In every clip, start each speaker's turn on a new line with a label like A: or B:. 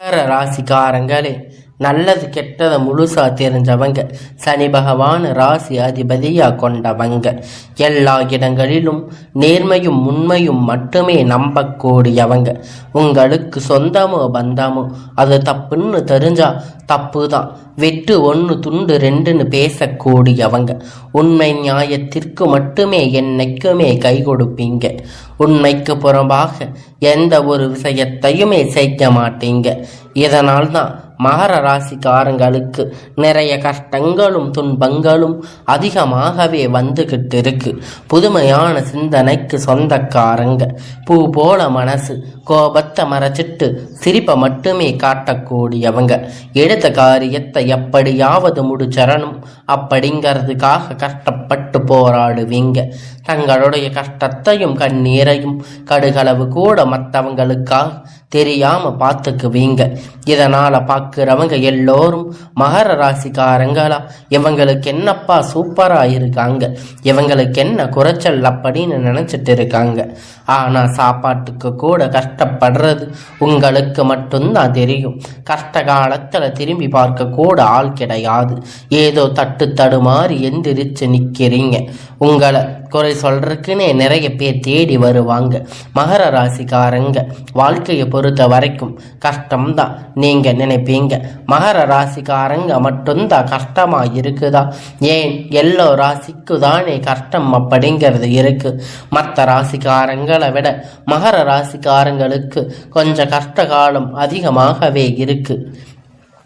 A: மகர ராசிக்காரங்களே, நல்லது கெட்டதை முழுசா தெரிஞ்சவங்க, சனி பகவான் ராசி அதிபதியா கொண்டவங்க, எல்லா இடங்களிலும் நேர்மையும் உண்மையும் மட்டுமே நம்பக்கூடியவங்க. உங்களுக்கு சொந்தமோ பந்தமோ அது தப்புன்னு தெரிஞ்சா தப்பு தான், வெட்டு ஒன்று துண்டு ரெண்டுன்னு பேசக்கூடியவங்க. உண்மை நியாயத்திற்கு மட்டுமே என்னைக்குமே கை கொடுப்பீங்க. உண்மைக்கு புறம்பாக எந்த ஒரு விஷயத்தையுமே செய்ய மாட்டீங்க. இதனால்தான் மகர ராசிக்காரங்களுக்கு நிறைய கஷ்டங்களும் துன்பங்களும் அதிகமாகவே வந்துகிட்டு இருக்கு. புதுமையான சிந்தனைக்கு சொந்தக்காரங்க, பூ போல மனசு, கோபத்தை மறைச்சிட்டு சிரிப்பை மட்டுமே காட்டக்கூடியவங்க. எடுத்த காரியத்தை எப்படியாவது முடிச்சரணும் அப்படிங்கிறதுக்காக கஷ்டப்பட்டு போராடுவீங்க. தங்களுடைய கஷ்டத்தையும் கண்ணீரையும் கடுகளவு கூட மற்றவங்களுக்காக தெரியாம பார்த்துக்குவீங்க. இதனால பார்க்கிறவங்க எல்லோரும் மகர ராசிக்காரங்களா, இவங்களுக்கு என்னப்பா சூப்பரா இருக்காங்க, இவங்களுக்கு என்ன குறைச்சல் அப்படின்னு நினைச்சிட்டு இருக்காங்க. ஆனா சாப்பாட்டுக்கு கூட கஷ்டப்படுறது உங்களுக்கு மட்டும்தான் தெரியும். கஷ்ட காலத்துல திரும்பி பார்க்க கூட ஆள் கிடையாது. ஏதோ தட்டு தடுமாறி எந்திரிச்சு நிக்கிறீங்க. உங்களை குறை சொல்றதுக்குன்னே நிறைய பேர் தேடி வருவாங்க. மகர ராசிக்காரங்க வாழ்க்கையை பொறுத்த வரைக்கும் கஷ்டம்தான் நீங்க நினைப்பீங்க. மகர ராசிக்காரங்க மட்டும்தான் கஷ்டமா இருக்குதா? ஏன் எல்லா ராசிக்கு தானே கஷ்டம் அப்படிங்கிறது இருக்கு. மற்ற ராசிக்காரங்களை விட மகர ராசிக்காரங்களுக்கு கொஞ்சம் கஷ்ட காலம் அதிகமாகவே இருக்கு.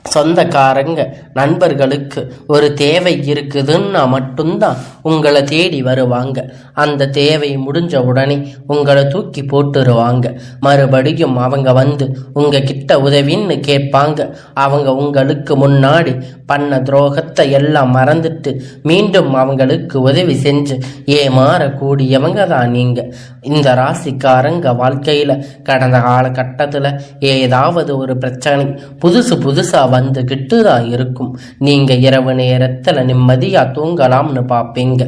A: சொந்தக்காரங்க நண்பர்களுக்கு ஒரு தேவை இருக்குதுன்னா மட்டும்தான் உங்களை தேடி வருவாங்க. அந்த தேவை முடிஞ்ச உடனே உங்களை தூக்கி போட்டுருவாங்க. மறுபடியும் அவங்க வந்து உங்ககிட்ட உதவின்னு கேட்பாங்க. அவங்க உங்களுக்கு முன்னாடி பண்ண துரோகத்தை எல்லாம் மறந்துட்டு மீண்டும் அவங்களுக்கு உதவி செஞ்சு ஏமாறக்கூடியவங்க தான் நீங்க. இந்த ராசிக்காரங்க வாழ்க்கையில கடந்த காலகட்டத்துல ஏதாவது ஒரு பிரச்சனை புதுசா வந்துகிட்டு தான் இருக்கும். நீங்க இரவு நேரத்துல நிம்மதியா தூங்கலாம்னு பார்ப்பீங்க.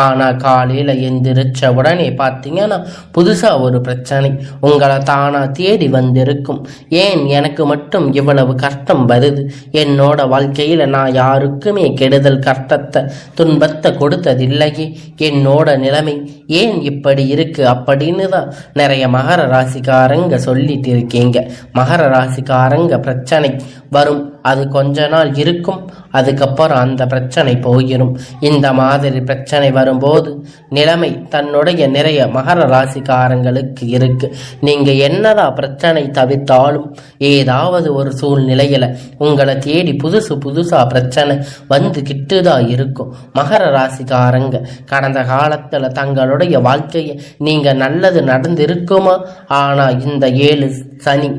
A: ஆனா காலையில எந்திரிச்ச உடனே பார்த்தீங்கன்னா புதுசா ஒரு பிரச்சனை உங்களை தானா தேடி வந்திருக்கும். ஏன் எனக்கு மட்டும் இவ்வளவு கஷ்டம் வருது? என்னோட வாழ்க்கையில நான் யாருக்குமே கெடுதல் கஷ்டத்தை துன்பத்தை கொடுத்ததில்லையே. என்னோட நிலைமை ஏன் இப்படி இருக்கு அப்படின்னு தான் நிறைய மகர ராசிக்காரங்க சொல்லிட்டு இருக்கீங்க. மகர ராசிக்காரங்க பிரச்சனை வரும், அது கொஞ்ச நாள் இருக்கும், அதுக்கப்புறம் அந்த பிரச்சனை போயிடும். இந்த மாதிரி பிரச்சனை வரும்போது நிலைமை தன்னுடைய நிறைய மகர ராசிக்காரங்களுக்கு இருக்கு. நீங்க என்னதான் பிரச்சனை தவிர்த்தாலும் ஏதாவது ஒரு சூழ்நிலையில உங்களை தேடி புதுசா பிரச்சனை வந்துகிட்டு தான் இருக்கும். மகர ராசிக்காரங்க கடந்த காலத்துல தங்களுடைய வாழ்க்கையை நீங்க நல்லது நடந்திருக்குமா? ஆனா இந்த 7 சனி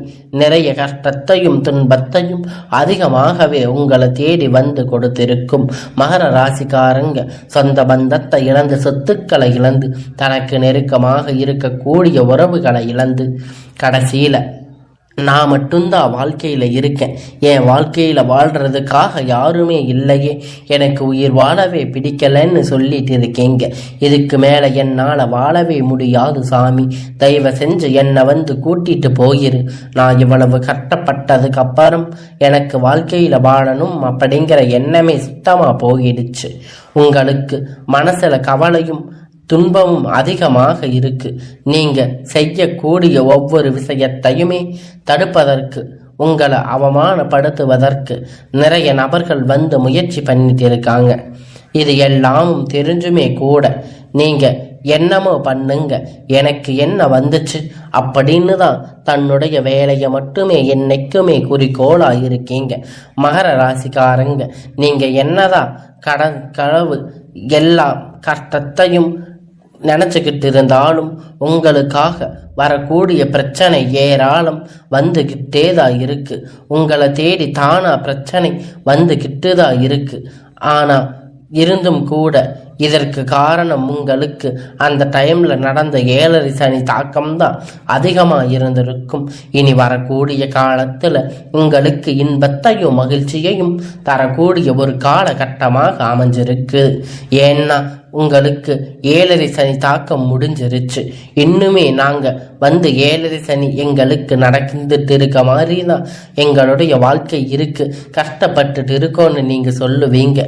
A: நிறைய கஷ்டத்தையும் துன்பத்தையும் அதிகமாகவே உங்களை தேடி வந்து கொடுத்திருக்கும். மகர ராசிக்காரங்க சொந்த பந்தத்தை இழந்து, சொத்துக்களை இழந்து, தனக்கு நெருக்கமாக இருக்கக்கூடிய உறவுகளை இழந்து, கடைசியில நான் மட்டும்தான் வாழ்க்கையில இருக்கேன், என் வாழ்க்கையில வாழ்றதுக்காக யாருமே இல்லையே, எனக்கு உயிர் வாழவே பிடிக்கலன்னு சொல்லிட்டு இருக்கீங்க. இதுக்கு மேல என்னால வாழவே முடியாது சாமி, தயவு செஞ்சு என்னை வந்து கூட்டிட்டு போயிரு. நான் இவ்வளவு கஷ்டப்பட்டதுக்கு அப்புறம் எனக்கு வாழ்க்கையில வாழணும் அப்படிங்கிற எண்ணமே சுத்தமா போயிடுச்சு. உங்களுக்கு மனசுல கவலையும் துன்பமும் அதிகமாக இருக்கு. நீங்க செய்யக்கூடிய ஒவ்வொரு விஷயத்தையுமே தடுப்பதற்கு, உங்களை அவமானப்படுத்துவதற்கு நிறைய நபர்கள் வந்து முயற்சி பண்ணிட்டு இருக்காங்க. இது எல்லாம் தெரிஞ்சுமே கூட நீங்க என்னமோ பண்ணுங்க, எனக்கு என்ன வந்துச்சு அப்படின்னு தான் தன்னுடைய வேலையை மட்டுமே என்னைக்குமே குறிக்கோளா இருக்கீங்க. மகர ராசிக்காரங்க நீங்க என்னதான் களவு எல்லா கஷ்டத்தையும் நினைச்சுக்கிட்டு இருந்தாலும் உங்களுக்காக வரக்கூடிய பிரச்சனை ஏராளம் வந்துகிட்டே தான் இருக்கு. உங்களை தேடி தானா பிரச்சனை வந்துகிட்டு தான் இருக்கு. ஆனா இருந்தும் கூட இதற்கு காரணம் உங்களுக்கு அந்த டைம்ல நடந்த 7 சனி தாக்கம்தான் அதிகமா இருந்திருக்கும். இனி வரக்கூடிய காலத்துல உங்களுக்கு இன்பத்தையும் மகிழ்ச்சியையும் தரக்கூடிய ஒரு காலகட்டமாக அமைஞ்சிருக்கு. ஏன்னா உங்களுக்கு 7.5 சனி தாக்கம் முடிஞ்சிருச்சு. இன்னுமே நாங்க வந்து 7.5 சனி எங்களுக்கு நடந்துட்டு இருக்க மாதிரி தான் எங்களுடைய வாழ்க்கை இருக்கு, கஷ்டப்பட்டுட்டு இருக்கோன்னு நீங்க சொல்லுவீங்க.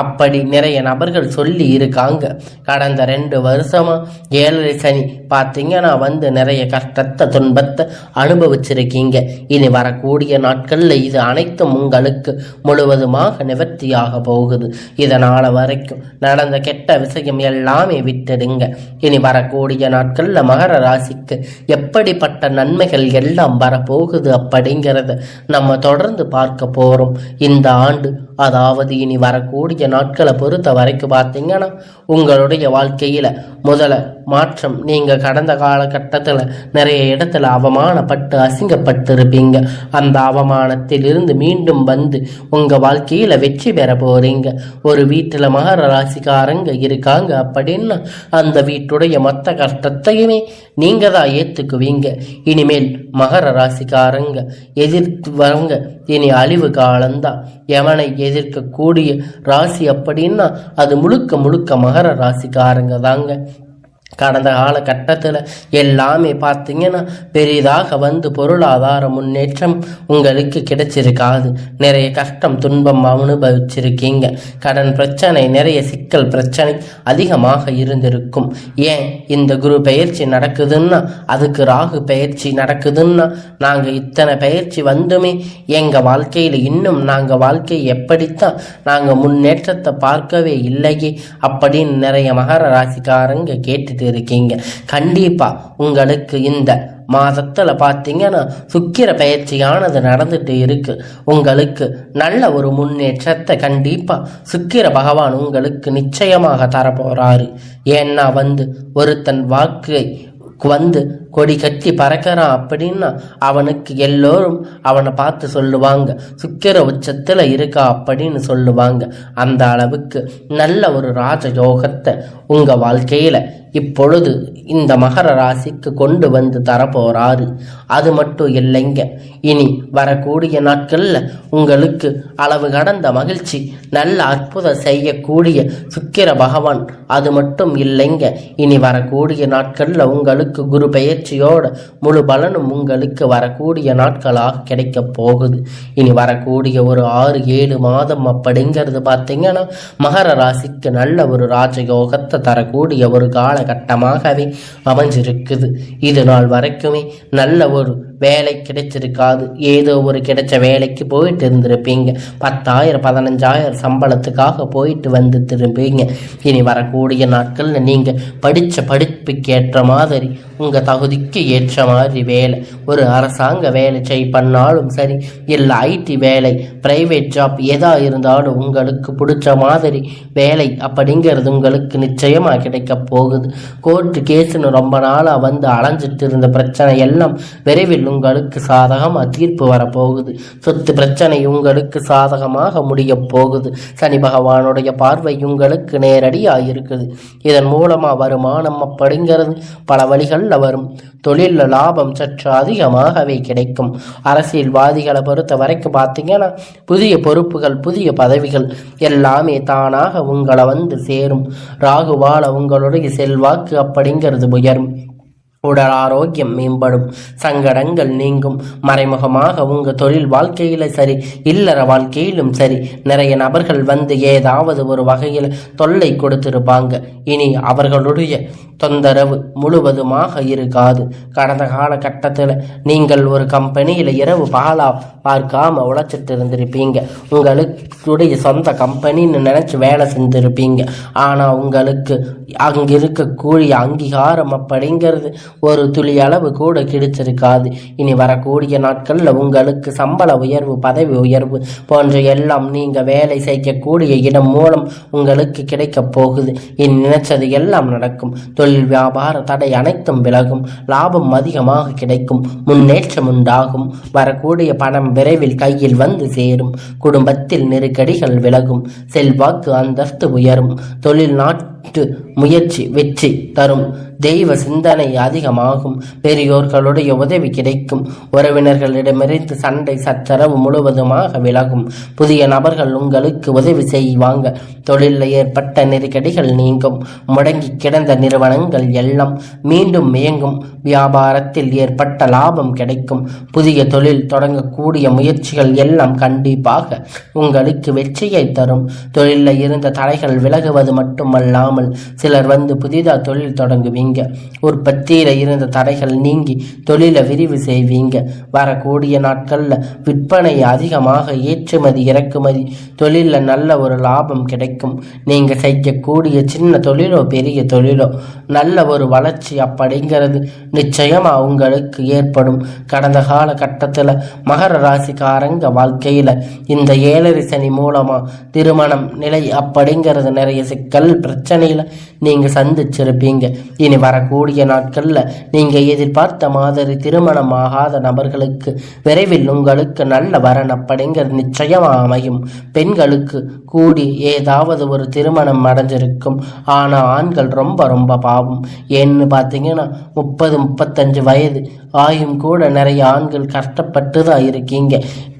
A: அப்படி நிறைய நபர்கள் சொல்லி இருக்காங்க. கடந்த 2 வருஷமா 7.5 சனி பார்த்தீங்கன்னா வந்து நிறைய கஷ்டத்தை துன்பத்தை அனுபவிச்சிருக்கீங்க. இனி வரக்கூடிய நாட்கள்ல இது அனைத்தும் உங்களுக்கு முழுவதுமாக நிவர்த்தியாக போகுது. இதனால வரைக்கும் நடந்த கெட்ட விஷயம் எல்லாமே விட்டுடுங்க. இனி வரக்கூடிய நாட்கள்ல மகர ராசிக்கு எப்படிப்பட்ட நன்மைகள் எல்லாம் வரப்போகுது அப்படிங்கிறத நம்ம தொடர்ந்து பார்க்க போறோம். இந்த ஆண்டு, அதாவது இனி வரக்கூடிய நாட்களை பொறுத்த வரைக்கும் பார்த்தீங்கன்னா உங்களுடைய வாழ்க்கையில முதல மாற்றம். நீங்க கடந்த காலகட்டத்தில் நிறைய இடத்துல அவமானப்பட்டு அசிங்கப்பட்டு இருப்பீங்க. அந்த அவமானத்தில் இருந்து மீண்டும் வந்து உங்க வாழ்க்கையில வெற்றி பெற போறீங்க. ஒரு வீட்டுல மகர ராசிக்காரங்க இருக்காங்க அப்படின்னா அந்த வீட்டுடைய மொத்த கஷ்டத்தையுமே நீங்க தான் ஏத்துக்குவீங்க. இனிமேல் மகர ராசிக்காரங்க எதிர்த்து வரங்க இனி அழிவு காலம்தான். எவனை எதிர்க்கக்கூடிய ராசி அப்படின்னா அது முழுக்க முழுக்க மகர ராசிக்காரங்க தாங்க. கடந்த காலகட்டத்தில் எல்லாமே பார்த்தீங்கன்னா பெரிதாக வந்து பொருளாதார முன்னேற்றம் உங்களுக்கு கிடைச்சிருக்காது. நிறைய கஷ்டம் துன்பம் அனுபவிச்சிருக்கீங்க. கடன் பிரச்சனை, நிறைய சிக்கல் பிரச்சனை அதிகமாக இருந்திருக்கும். ஏன் இந்த குரு பயிற்சி நடக்குதுன்னா, அதுக்கு ராகு பயிற்சி நடக்குதுன்னா, நாங்கள் இத்தனை பயிற்சி வந்துமே எங்கள் வாழ்க்கையில் இன்னும் நாங்கள் வாழ்க்கையை எப்படித்தான் நாங்கள் முன்னேற்றத்தை பார்க்கவே இல்லையே அப்படின்னு நிறைய மகர ராசிக்காரங்க கேட்டுட்டு இருக்கீங்க. கண்டிப்பா உங்களுக்கு இந்த மாதத்துல பார்த்தீங்கன்னா சுக்கிர பயிற்சியானது நடந்துட்டு இருக்கு. உங்களுக்கு நல்ல ஒரு முன்னேற்றத்தை கண்டிப்பா சுக்கிர பகவான் உங்களுக்கு நிச்சயமாக தரப்போறாரு. ஏன்னா வந்து ஒருத்தன் வாக்கை வந்து கொடி கட்டி பறக்கிறான் அப்படின்னா அவனுக்கு எல்லோரும் அவனை பார்த்து சொல்லுவாங்க சுக்கிர உச்சத்துல இருக்கா அப்படின்னு சொல்லுவாங்க. அந்த அளவுக்கு நல்ல ஒரு ராஜயோகத்தை உங்க வாழ்க்கையில இப்பொழுது இந்த மகர ராசிக்கு கொண்டு வந்து தரப்போறாரு. அது மட்டும் இல்லைங்க, இனி வரக்கூடிய நாட்கள்ல உங்களுக்கு அளவு கடந்த மகிழ்ச்சி, நல்ல அற்புதம் செய்யக்கூடிய சுக்கிர பகவான். அது மட்டும் இல்லைங்க, இனி வரக்கூடிய நாட்கள்ல உங்களுக்கு குரு பயிற்சியோட முழு பலனும் உங்களுக்கு வரக்கூடிய நாட்களாக கிடைக்க போகுது. இனி வரக்கூடிய ஒரு 6-7 மாதம் அப்படிங்கிறது பார்த்தீங்கன்னா மகர ராசிக்கு நல்ல ஒரு ராஜயோகத்தை தரக்கூடிய ஒரு காலகட்டமாகவே அமைஞ்சிருக்குது. இது நாள் வரைக்குமே நல்ல ஒரு வேலை கிடைச்சிருக்காது. ஏதோ ஒரு கிடைச்ச வேலைக்கு போயிட்டு இருந்திருப்பீங்க. 10,000-15,000 சம்பளத்துக்காக போயிட்டு வந்து திரும்பீங்க. இனி வரக்கூடிய நாட்கள்ல நீங்க படிச்ச படிப்புக்கு ஏற்ற மாதிரி உங்க தகுதிக்கு ஏற்ற மாதிரி வேலை, ஒரு அரசாங்க வேலை பண்ணாலும் சரி, இல்லை ஐடி வேலை, பிரைவேட் ஜாப் எதா இருந்தாலும் உங்களுக்கு பிடிச்ச மாதிரி வேலை அப்படிங்கிறது உங்களுக்கு நிச்சயமா கிடைக்க போகுது. கோர்ட்டு கேஸ்ன்னு ரொம்ப நாளா வந்து அலைஞ்சிட்டு இருந்த பிரச்சனை எல்லாம் விரைவில் உங்களுக்கு சாதகமாக தீர்ப்பு வரப்போகுது. சொத்து பிரச்சனை உங்களுக்கு சாதகமாக முடிய போகுது. சனி பகவானுடைய பார்வை உங்களுக்கு நேரடியாக இருக்குது. இதன் மூலமா வருமானம் அப்படிங்கிறது பல வழிகளில் வரும். தொழில் லாபம் சற்று அதிகமாகவே கிடைக்கும். அரசியல்வாதிகளை பொறுத்த வரைக்கும் பார்த்தீங்கன்னா புதிய பொறுப்புகள், புதிய பதவிகள் எல்லாமே தானாக உங்களை வந்து சேரும். ராகுவால உங்களுடைய செல்வாக்கு அப்படிங்கிறது உயரும். உடல் ஆரோக்கியம் மேம்படும். சங்கடங்கள் நீங்கும். மறைமுகமாக உங்க தொழில் வாழ்க்கையில சரி, இல்லற வாழ்க்கையிலும் சரி, நிறைய நபர்கள் வந்து ஏதாவது ஒரு வகையில் தொல்லை கொடுத்திருப்பாங்க. இனி அவர்களுடைய தொந்தரவு முழுவதுமாக இருக்காது. கடந்த காலகட்டத்தில் நீங்கள் ஒரு கம்பெனியில் இரவு பகலா பார்க்காம உழைச்சிட்டு இருந்திருப்பீங்க. உங்களுடைய சொந்த கம்பெனின்னு நினைச்சு வேலை செஞ்சிருப்பீங்க. ஆனால் உங்களுக்கு அங்கே இருக்கக்கூடிய அங்கீகாரம் அப்படிங்கிறது ஒரு துளி அளவு கூட கிடைச்சிருக்காது. இனி வரக்கூடிய நாட்களில் உங்களுக்கு சம்பள உயர்வு, பதவி உயர்வு போன்ற எல்லாம் நீங்கள் வேலை செய்யக்கூடிய இடம் மூலம் உங்களுக்கு கிடைக்க போகுது. இனி நினைச்சது எல்லாம் நடக்கும். தொழில் வியாபார தடை அனைத்தும் விலகும். லாபம் அதிகமாக கிடைக்கும். முன்னேற்றம் உண்டாகும். வரக்கூடிய பணம் விரைவில் கையில் வந்து சேரும். குடும்பத்தில் நெருக்கடிகள் விலகும். செல்வாக்கு அந்தஸ்து உயரும். தொழில் முயற்சி வெற்றி தரும். தெய்வ சிந்தனை அதிகமாகும். பெரியோர்களுடைய உதவி கிடைக்கும். உறவினர்களிடமிருந்து சண்டை சச்சரவு முழுவதுமாக விலகும். புதிய நபர்கள் உங்களுக்கு உதவி செய்வாங்க. தொழிலில் ஏற்பட்ட நெருக்கடிகள் நீங்கும். முடங்கி கிடந்த நிறுவனங்கள் எல்லாம் மீண்டும் இயங்கும். வியாபாரத்தில் ஏற்பட்ட லாபம் கிடைக்கும். புதிய தொழில் தொடங்கக்கூடிய முயற்சிகள் எல்லாம் கண்டிப்பாக உங்களுக்கு வெற்றியை தரும். தொழிலில் இருந்த தடைகள் விலகுவது மட்டுமல்லாமல் சிலர் வந்து புதிதாக தொழில் தொடங்குவீங்க. உற்பத்தியில இருந்த தடைகள் நீங்கி தொழிலை விரிவு செய்வீங்க. வரக்கூடிய நாட்கள்ல விற்பனை அதிகமாக, ஏற்றுமதி இறக்குமதி தொழில நல்ல ஒரு லாபம் கிடைக்கும். நீங்க செய்யக்கூடிய சின்ன தொழிலோ பெரிய தொழிலோ நல்ல ஒரு வளர்ச்சி அப்படிங்கிறது நிச்சயமா உங்களுக்கு ஏற்படும். கடந்த கால கட்டத்துல மகர ராசிக்காரங்க வாழ்க்கையில இந்த 7 சனி மூலமா திருமணம் நிலை அப்படிங்கிறது நிறைய சிக்கல் பிரச்சனையில நீங்க சந்திச்சிருப்பீங்க. இனி வரக்கூடிய நாட்கள்ல நீங்க எதிர்பார்த்த மாதிரி திருமணம் ஆகாத நபர்களுக்கு விரைவில் உங்களுக்கு நல்ல வரன் அப்படிங்கிறது நிச்சயமா அமையும். பெண்களுக்கு கூடி ஏதாவது ஒரு திருமணம் அடைஞ்சிருக்கும். ஆனா ஆண்கள் ரொம்ப ரொம்ப பாவம். ஏன்னு பார்த்தீங்கன்னா 30-35 வயது ஆயும் கூட நிறைய ஆண்கள் கஷ்டப்பட்டு தான் இருக்கீங்க.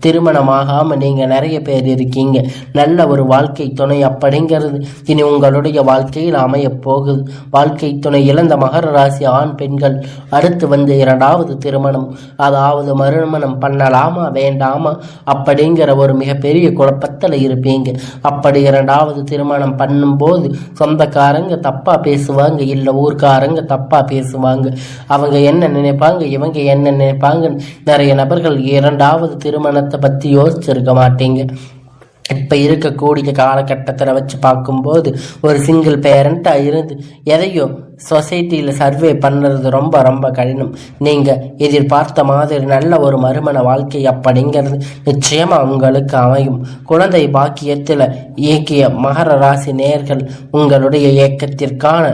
A: திருமணமாகாம நீங்க நிறைய பேர் இருக்கீங்க. நல்ல ஒரு வாழ்க்கை துணை அப்படிங்கிறது இனி உங்களுடைய வாழ்க்கையில் அமைய போகுது. வாழ்க்கை துணை இழந்த மகர ராசி ஆண் பெண்கள் அடுத்து வந்து 2வது திருமணம், அதாவது மறுமணம் பண்ணலாமா வேண்டாமா அப்படிங்கிற ஒரு மிகப்பெரிய குழப்பத்தில் இருப்பீங்க. அப்படி 2வது திருமணம் பண்ணும்போது சொந்தக்காரங்க தப்பா பேசுவாங்க, இல்லை ஊர்க்காரங்க தப்பா பேசுவாங்க. அவங்க என்ன நினைப்பாங்க, இவங்க என்ன நினைப்பாங்க. நிறைய நபர்கள் 2வது திருமணத்தை பத்தி யோசிச்சிருக்க மாட்டீங்க. இப்போ இருக்கக்கூடிய காலகட்டத்தில் வச்சு பார்க்கும்போது ஒரு சிங்கிள் பேரண்ட்டாக இருந்து எதையோ சொசைட்டியில் சர்வே பண்ணுறது ரொம்ப ரொம்ப கடினம். நீங்கள் எதிர்பார்த்த மாதிரி நல்ல ஒரு மறுமண வாழ்க்கை அப்படிங்கிறது நிச்சயமாக உங்களுக்கு அமையும். குழந்தை பாக்கியத்தில் இயக்கிய மகர ராசி நேயர்கள் உங்களுடைய இயக்கத்திற்கான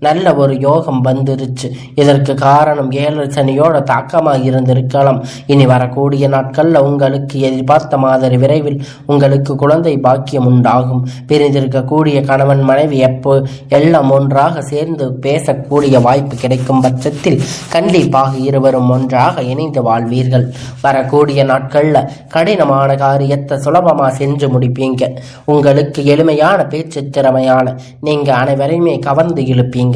A: நல்ல ஒரு யோகம் வந்துருச்சு. இதற்கு காரணம் 7 சனியோட தாக்கமாக இருந்திருக்கலாம். இனி வரக்கூடிய நாட்களில் உங்களுக்கு எதிர்பார்த்த மாதிரி விரைவில் உங்களுக்கு குழந்தை பாக்கியம் உண்டாகும். பிரிந்திருக்கக்கூடிய கணவன் மனைவி எப்போ எல்லாம் ஒன்றாக சேர்ந்து பேசக்கூடிய வாய்ப்பு கிடைக்கும் பட்சத்தில் கண்டிப்பாக இருவரும் ஒன்றாக இணைந்து வாழ்வீர்கள். வரக்கூடிய நாட்களில் கடினமான காரியத்தை சுலபமாக செஞ்சு முடிப்பீங்க. உங்களுக்கு எளிமையான பேச்சு திறமையான நீங்கள் அனைவரையுமே கவர்ந்து இழுப்பீங்க.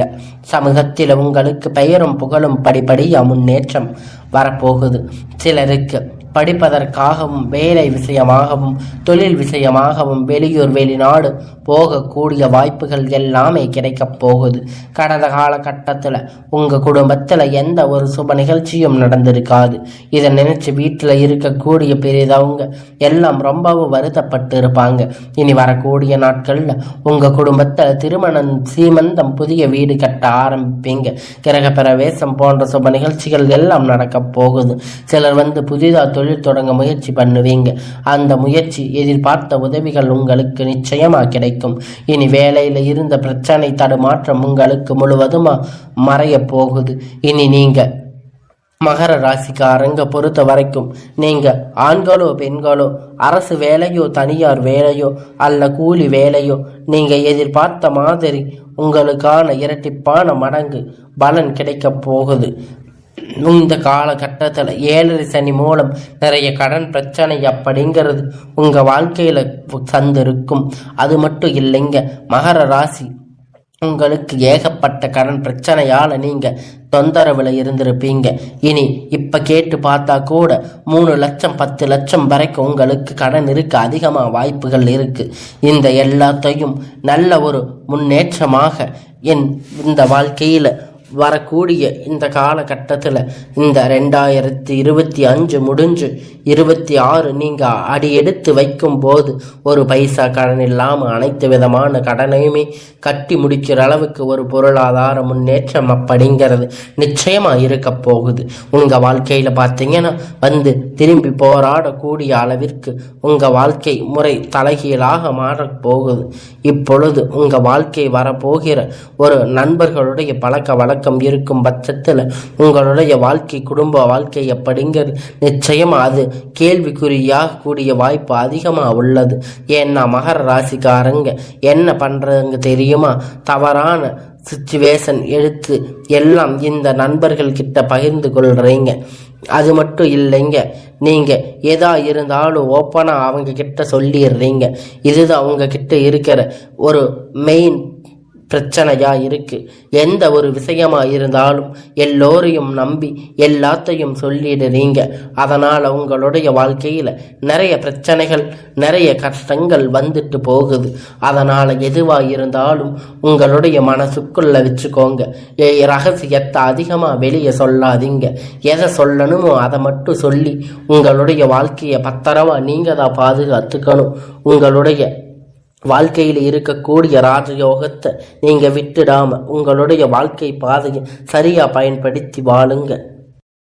A: சமூகத்தில் உங்களுக்கு பெயரும் புகழும் படிப்படியா முன்னேற்றம் வரப்போகுது. சிலருக்கு படிப்பதற்காகவும் வேலை விஷயமாகவும் தொழில் விஷயமாகவும் வெளியூர் வெளிநாடு போகக்கூடிய வாய்ப்புகள் எல்லாமே கிடைக்கப் போகுது. கடந்த காலகட்டத்தில் உங்கள் குடும்பத்தில் எந்த ஒரு சுப நிகழ்ச்சியும் நடந்திருக்காது. இதை நினைச்சு வீட்டில் இருக்கக்கூடிய பெரியதவங்க எல்லாம் ரொம்பவும் வருத்தப்பட்டு இருப்பாங்க. இனி வரக்கூடிய நாட்களில் உங்கள் குடும்பத்தில் திருமணம், சீமந்தம், புதிய வீடு கட்ட ஆரம்பிப்பீங்க. கிரக பிரவேசம் போன்ற சுப நிகழ்ச்சிகள் எல்லாம் நடக்கப் போகுது. சிலர் வந்து புதிதாக தொழில் தொடங்க முயற்சி பண்ணுவீங்க. அந்த முயற்சி எதிர்பார்த்த உதவிகள் உங்களுக்கு நிச்சயமா கிடைக்கும். இனி வேலையில இருந்த பிரச்சனை தடுமாற்றம் உங்களுக்கு முழுவதுமா மறைய போகுது. இனி நீங்க மகர ராசிக்காரங்க பொறுத்த வரைக்கும் நீங்க ஆண்களோ பெண்களோ அரசு வேலையோ தனியார் வேலையோ அல்ல கூலி வேலையோ நீங்க எதிர்பார்த்த மாதிரி உங்களுக்கான இரட்டிப்பான மடங்கு பலன் கிடைக்க போகுது. இந்த காலகட்டத்தில் 7 சனி மூலம் நிறைய கடன் பிரச்சனை அப்படிங்கிறது உங்க வாழ்க்கையில சந்திருக்கும். அது மட்டும் இல்லைங்க, மகர ராசி உங்களுக்கு ஏகப்பட்ட கடன் பிரச்சனையால நீங்க தொந்தரவுல இருந்திருப்பீங்க. இனி இப்ப கேட்டு பார்த்தா கூட 3 லட்சம் 10 லட்சம் வரைக்கும் உங்களுக்கு கடன் இருக்க அதிகமாக வாய்ப்புகள் இருக்கு. இந்த எல்லாத்தையும் நல்ல ஒரு முன்னேற்றமாக இந்த வாழ்க்கையில வரக்கூடிய இந்த காலகட்டத்தில் இந்த 2025 முடிஞ்சு 26 நீங்கள் அடி எடுத்து வைக்கும் போது ஒரு பைசா கடன் இல்லாமல் அனைத்து விதமான கடனையுமே கட்டி முடிக்கிற அளவுக்கு ஒரு பொருளாதார முன்னேற்றம் அப்படிங்கிறது நிச்சயமாக இருக்க போகுது. உங்கள் வாழ்க்கையில் பார்த்தீங்கன்னா வந்து திரும்பி போராடக்கூடிய அளவிற்கு உங்கள் வாழ்க்கை முறை தலைகீழாக மாறப்போகுது. இப்பொழுது உங்கள் வாழ்க்கை வரப்போகிற ஒரு நண்பர்களுடைய பழக்க பழக்கம் இருக்கும் பட்சத்தில் உங்களுடைய வாழ்க்கை குடும்ப வாழ்க்கை எப்படிங்கிறது நிச்சயமா அது கேள்விக்குறியாக கூடிய வாய்ப்பு அதிகமாக உள்ளது. ஏன்னா மகர ராசிக்காரங்க என்ன பண்றதுங்க தெரியுமா, தவறான சிச்சுவேஷன் எடுத்து எல்லாம் இந்த நண்பர்கள் கிட்ட பகிர்ந்து கொள்றீங்க. அது மட்டும் இல்லைங்க, நீங்க எதா இருந்தாலும் ஓப்பனா அவங்க கிட்ட சொல்லிடுறீங்க. இதுதான் அவங்க கிட்ட இருக்கிற ஒரு மெயின் பிரச்சனையா இருக்கு. எந்த ஒரு விஷயமா இருந்தாலும் எல்லோரையும் நம்பி எல்லாத்தையும் சொல்லிடுறீங்க. அதனால உங்களுடைய வாழ்க்கையில நிறைய பிரச்சனைகள் நிறைய கஷ்டங்கள் வந்துட்டு போகுது. அதனால எதுவா இருந்தாலும் உங்களுடைய மனசுக்குள்ள வச்சுக்கோங்க. ரகசியத்தை அதிகமா வெளியே சொல்லாதீங்க. எதை சொல்லணுமோ அதை மட்டும் சொல்லி உங்களுடைய வாழ்க்கையை பத்திரமா நீங்க தான் பாதுகாத்துக்கணும். உங்களுடைய வாழ்க்கையில் இருக்கக்கூடிய ராஜயோகத்தை நீங்க விட்டுடாம உங்களுடைய வாழ்க்கை பாதையை சரியா பயன்படுத்தி வாழுங்க.